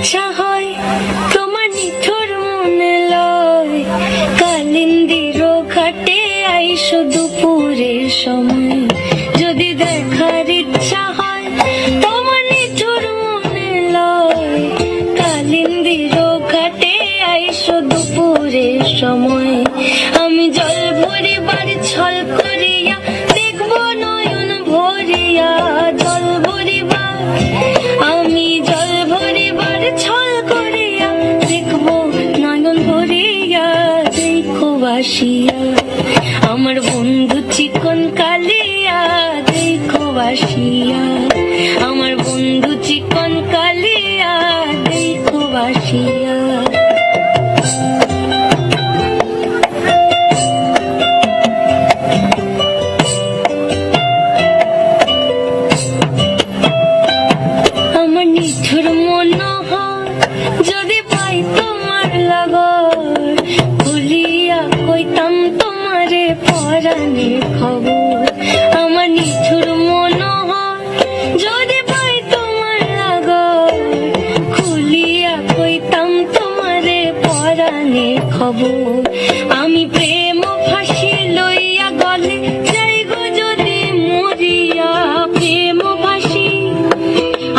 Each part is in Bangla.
ইচ্ছা হয় তোমার নিঠুর মনে লয়, কালিন্দির ঘাটে আইসো দুপুরের সময়। যদি দেখার ইচ্ছা হয় তোমার নিঠুর মনে লয়, কালিন্দির ঘাটে আইসো দুপুরের সময়। আমি জল ভরিবার ছল করিয়া দেখবো নয়ন ভরিয়া, জল ভরিবার আমি জল ভরিবার ছল করিয়া দেখবো নয়ন ভরিয়া। দেখো বাসিয়া আমার বন্ধু চিকন কালিয়া, দেখো বাসিয়া আমার বন্ধু চিকন কালিয়া, দেখো বাসিয়া। আমার নিঠুর মনোহর যদি পাই তোমার লাগর, ভুলিয়া কইতাম তোমারে পরাণের খবর। আমার নিঠুর মনোহর যদি পাই তোমার লাগর, খুলিয়া কইতাম তোমারে পরাণের খবর। আমি প্রেম ফাঁসি লইয়া গলে যাইগো যদি মরিয়া, প্রেম ফাঁসি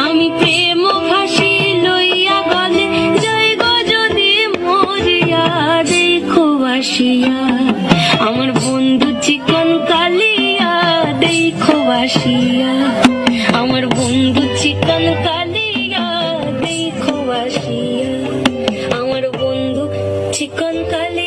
আমি প্রেম ফাঁসি লইয়া গলে যাইগো যদি মরিয়া। দেখো বাসিয়া আমার বন্ধু চিকন কালিয়া, দেখো বাসিয়া আমার বন্ধু চিকন কালিয়া, দেখো বাসিয়া আমার বন্ধু চিকন কালিয়া।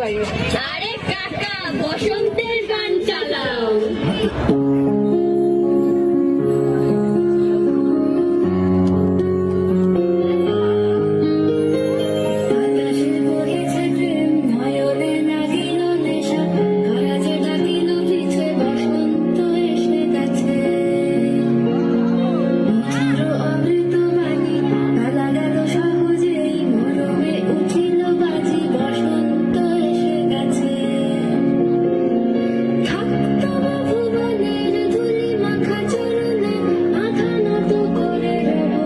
চালাইও। আরে কাকা বসন্তের গান চালাও। বাতাসে বহেছে প্রেম, নয়নে নাগিল নেশা, কারা যে ডাকিল পিছে বসন্ত এসে গেছে। মধুর অমৃত বাণী গালা গেল সহজেই, মরমে উঠিল বাজি, বসন্ত এসে গেছে। থাকতো বা ভুবনের ধূলি মাখা চরণে, মাথা নত করে রব।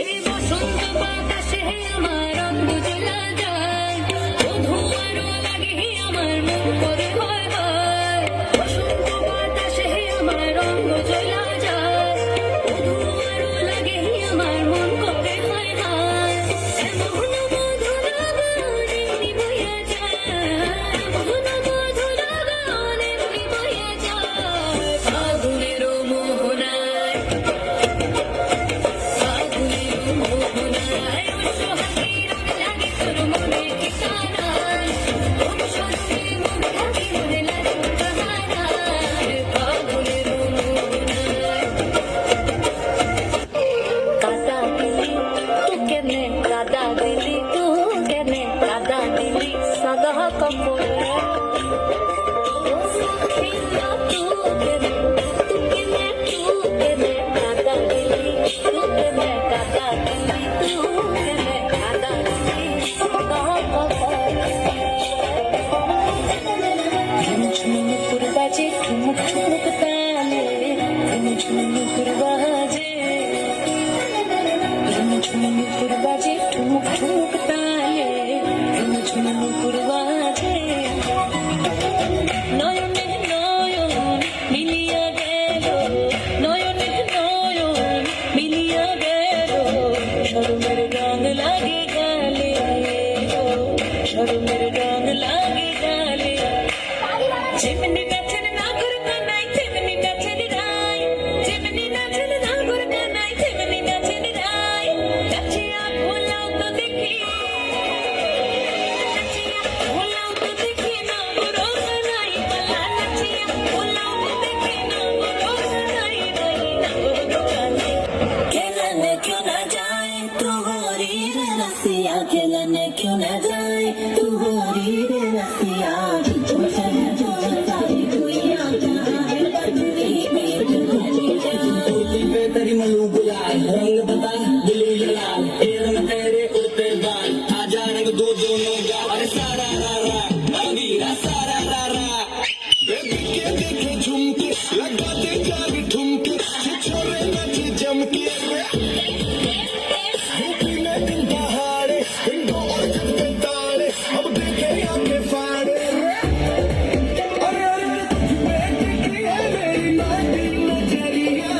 এই বসন্ত বাতাসে আমার অঙ্গ জ্বলা যায়, বধূ আরো লাগে আমার মন করে হয় হয়। বসন্ত বাতাসে আমার অঙ্গ জ্বলা যায়, বধূ আরো লাগে আমার মন করে হয় হয়। এমন মধুর গান এমনি বইয়া যায়, এমন মধুর গান এমনি বইয়া যায়। ফাগুনের মোহনায়, ফাগুনের মোহনায় সোহাগী রং লাগে তোর মনে ঠিকানায়। কোন স্বর্গে মন থাকি মনে লাগে কাহারায়। ফাগুনের মোহনায় কাদা দিলি তু কেনে, কাদা দিলি তু কেনে, কাদা দিলি সাদা কাপড়ে। তু কেনে, তু কেনে, তু কেনে, কাদা দিলি তু কেনে, কাদা দিলি তু কেনে, কাদা দিলি সাদা কাপড়ে। ঝুমঝুমুকুর বাজে ঠুমুক ঠুমুক তালে, ঝুমঝুমুকুর বাজে, ঝুমঝুমুকুর বাজে ঠুমুক ঠুমুক তালে, ঝুমঝুমুকুর বাজে। নয়নে নয়ন মিলিয়া গেল, নয়নে নয়ন মিলিয়া গেল, শরমের রং লাগে গালে, শরমের রং লাগে গালে। যেমনি নাচেন নাগর কানাই তেমনি নাচেন রায়, যেমনি নাচেন নাগর কানাই তেমনি নাচেন রায়। নাচিয়া ভোলাও তো দেখি, নাচিয়া ভোলাও তো দেখি নাগর কানাই পালা, নাচিয়া ভোলাও তো দেখি নাগর কানাই পালা, নাগর কানাই। खेलने क्यों न जाए तू होरी रे रसिया, खेलने क्यों न जाए तू होरी रे रसिया। तेरी मलू गुलाल रंग बता दिलू जलाल, तेर में तेरे उड़ते बाल, आजा रंग दो दोनों गाल। अरे सारा रा रा अबीरा सारा रा रा, बेबी के देखे झुमके लगा दे जागी ठुमके, छोरे नाचे जम के। यूपी में दिन दहाड़े हिंदू और जमते ताड़े, अब देखे आके फाड़े। अरे अरे तुझमें दिखी है मेरी नाटी नजरिया।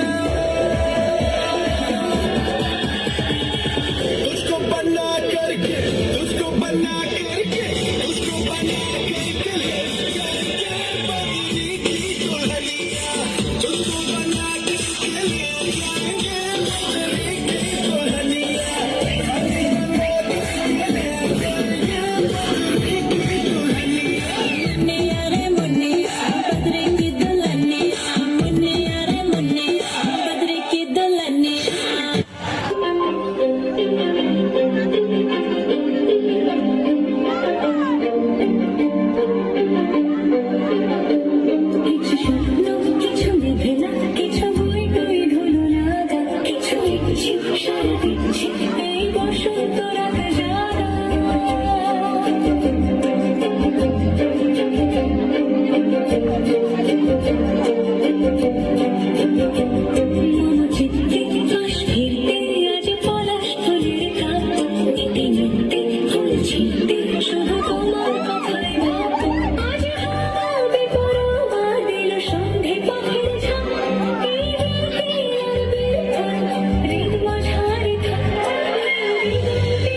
সারা দিচ্ছি এই বসন্ত রাতে জাগা মম চিত্তে আশ ফিরতে আজ পলাশ ফুলের কাপ নিতে নিতে ফুল ছিঁড়তে শুধু তোমার কথাই ভাবো আজ হবে পরমা দিল সন্ধে পাখির ঝাঁক এই রাতে আর বের হৃদ মাঝারে ওই ফুলের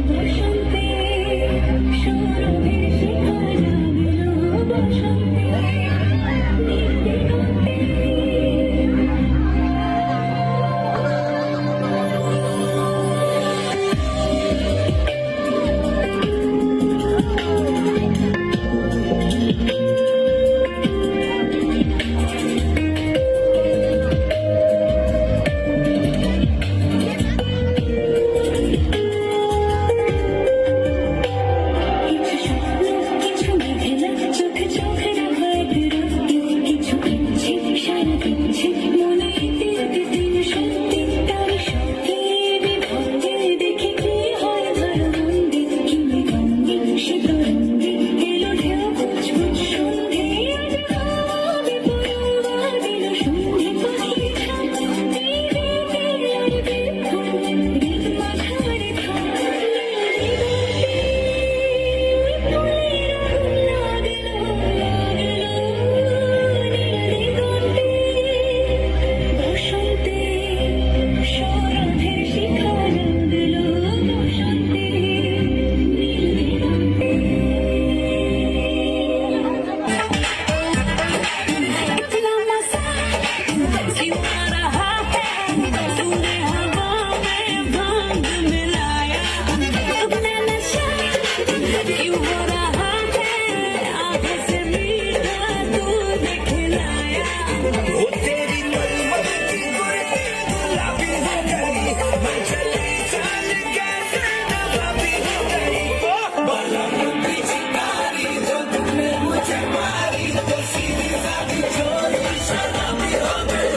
বসন্তে সৌরভের শিখা জাগলো বসন্তে কিছু স্বপ্ন কিছু মেঘেলা চোখে চোখে রাখা এক রাত্রি কিছু ইচ্ছে সারা দিচ্ছে মনে তিল তিল সত্যি তার সত্যি বিভঙ্গে দেখি কি হয় ধরা মন্দির কি গঙ্গে সে তরঙ্গে এলো ঢেউ কুচকুচ সন্ধে আজ হবে পরমা দিল সন্ধে পাখির ঝাঁক এই রাতে আর বের হৃদ মাঝারে বসন্তে সৌরভের শিখা জাগলো বসন্তে तूने हवा में भांग मिलाया अपना नशा क्यों हो रहा है आँखों से मीठा दूध खिलाया वो तेरी मलमल की गुर्दी गुलाबी हो गई मैं चली चाल कैसे नवाबी हो गई वो बलम की चिंगारी जो तुमने मुझे मारी तो सीधी सादी चोरी शराबी हो गई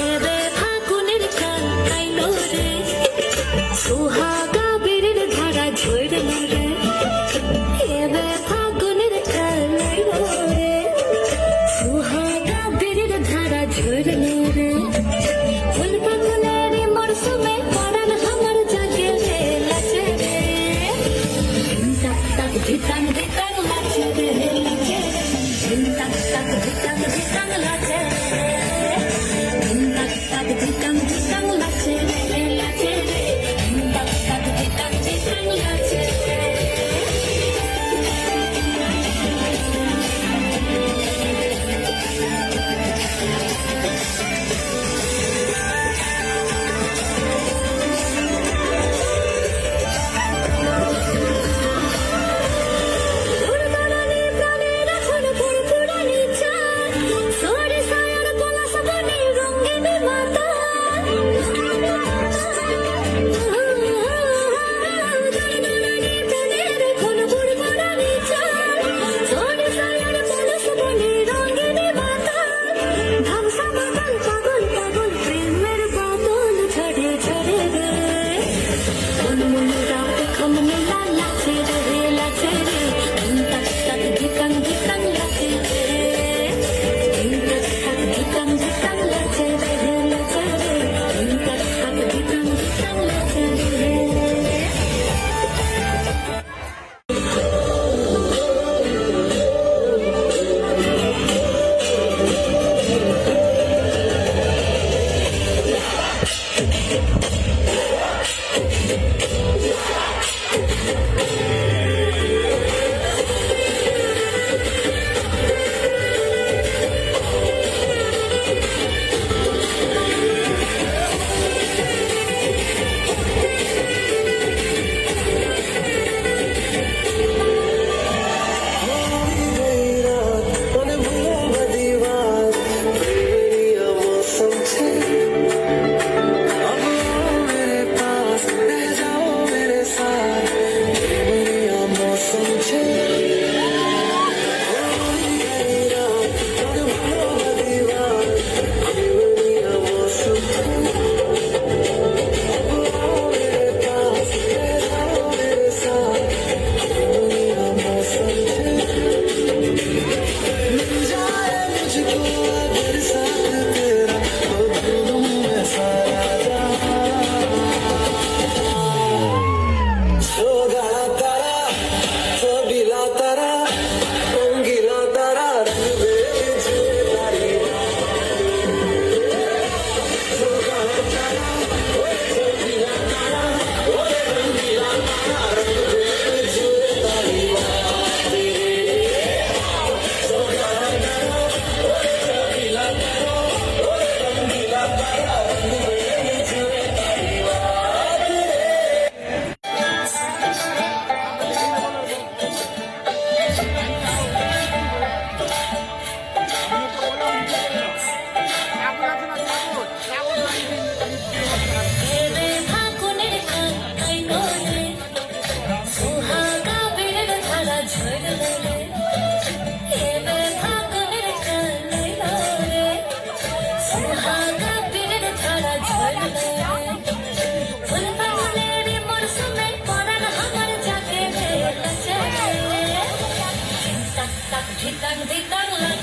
এবে ফাগুনের কাল আইলো রে সুহাগা বীরের ধারা ঝরলো রে এবে ফাগুনের কাল আইলো রে সুহাগা বীরের ধারা ঝরলো রে ফুল ফাগুনের মরশুমে পরাণ আমার জাগে রে লাচে রে তাক তাক ধিতাং ধিতাং লাচে রে লাচে রে তাক তাক ধিতাং ধিতাং লাচে রে tak tak ditang ditang lache lache tak tak ditang ditang lache ফুরফুরানি প্রাণের ফুল ফুরফুরানি চাঁদ সরে সায়ার কোন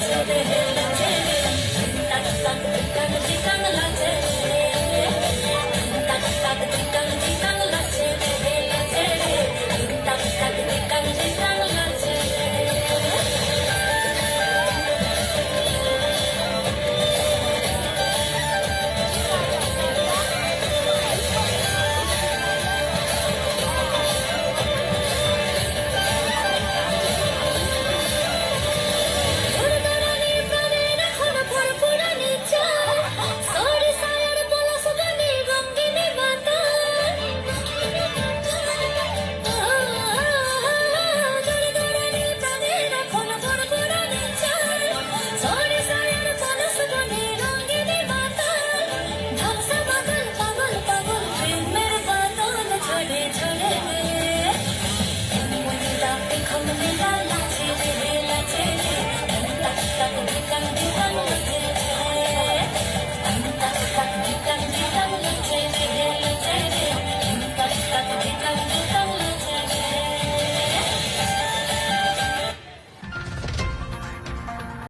चले